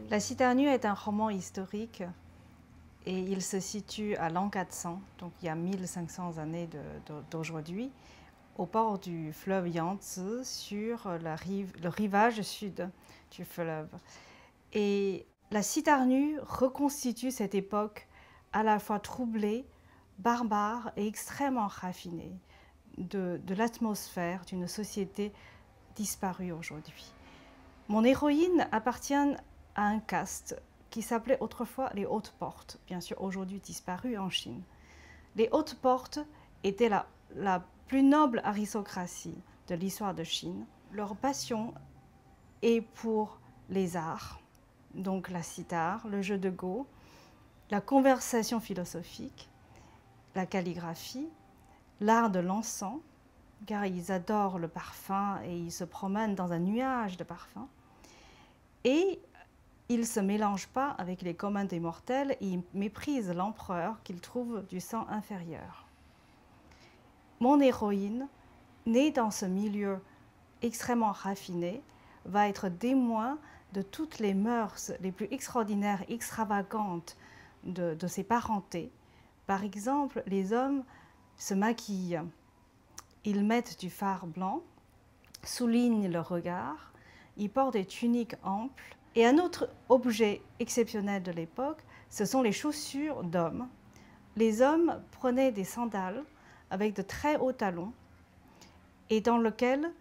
La Cithare nue est un roman historique et il se situe à l'an 400, donc il y a 1500 années d'aujourd'hui, au port du fleuve Yangtze, sur le rivage sud du fleuve. Et la Cithare nue reconstitue cette époque à la fois troublée, barbare et extrêmement raffinée de l'atmosphère d'une société disparue aujourd'hui. Mon héroïne appartient à un caste qui s'appelait autrefois les Hautes Portes, bien sûr aujourd'hui disparu en Chine. Les Hautes Portes étaient la plus noble aristocratie de l'histoire de Chine. Leur passion est pour les arts, donc la cithare, le jeu de go, la conversation philosophique, la calligraphie, l'art de l'encens, car ils adorent le parfum et ils se promènent dans un nuage de parfums. Et ils ne se mélangent pas avec les communs des mortels et ils méprisent l'empereur qu'ils trouvent du sang inférieur. Mon héroïne, née dans ce milieu extrêmement raffiné, va être témoin de toutes les mœurs les plus extraordinaires et extravagantes de ses parentés. Par exemple, les hommes se maquillent, ils mettent du fard blanc, soulignent le regard, ils portent des tuniques amples. Et un autre objet exceptionnel de l'époque, ce sont les chaussures d'hommes. Les hommes prenaient des sandales avec de très hauts talons et dans lesquels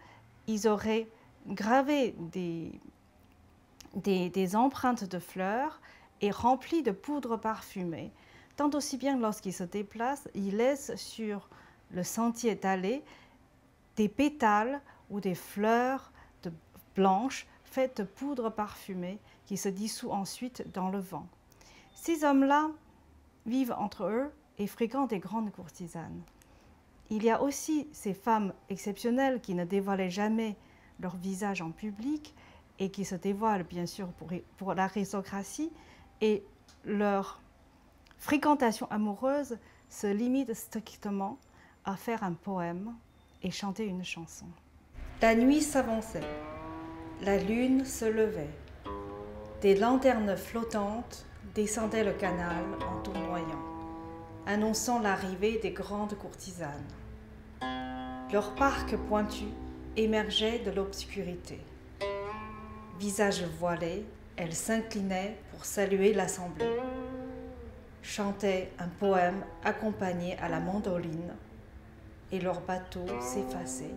ils auraient gravé des empreintes de fleurs et rempli de poudre parfumée. Tant aussi bien lorsqu'ils se déplacent, ils laissent sur le sentier dallé des pétales ou des fleurs blanches faites de poudre parfumée qui se dissout ensuite dans le vent. Ces hommes-là vivent entre eux et fréquentent des grandes courtisanes. Il y a aussi ces femmes exceptionnelles qui ne dévoilaient jamais leur visage en public et qui se dévoilent bien sûr pour l'aristocratie, et leur fréquentation amoureuse se limite strictement à faire un poème et chanter une chanson. La nuit s'avançait. La lune se levait. Des lanternes flottantes descendaient le canal en tournoyant, annonçant l'arrivée des grandes courtisanes. Leur parc pointu émergeait de l'obscurité. Visage voilé, elles s'inclinaient pour saluer l'assemblée. Chantaient un poème accompagné à la mandoline, et leur bateau s'effaçait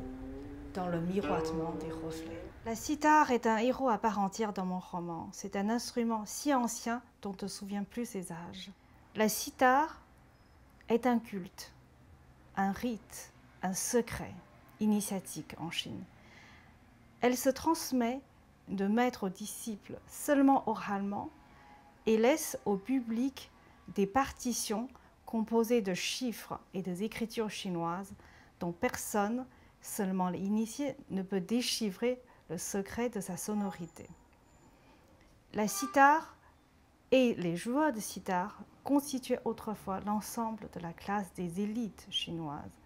dans le miroitement des reflets. La cithare est un héros à part entière dans mon roman. C'est un instrument si ancien dont on ne se souvient plus ses âges. La cithare est un culte, un rite, un secret initiatique en Chine. Elle se transmet de maître aux disciples seulement oralement et laisse au public des partitions composées de chiffres et des écritures chinoises dont personne, seulement les initiés, ne peut déchiffrer le secret de sa sonorité. La cithare et les joueurs de cithare constituaient autrefois l'ensemble de la classe des élites chinoises.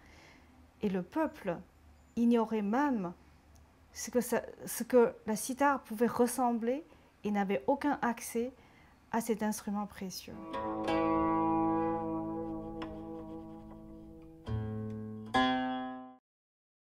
Et le peuple ignorait même ce que la cithare pouvait ressembler et n'avait aucun accès à cet instrument précieux.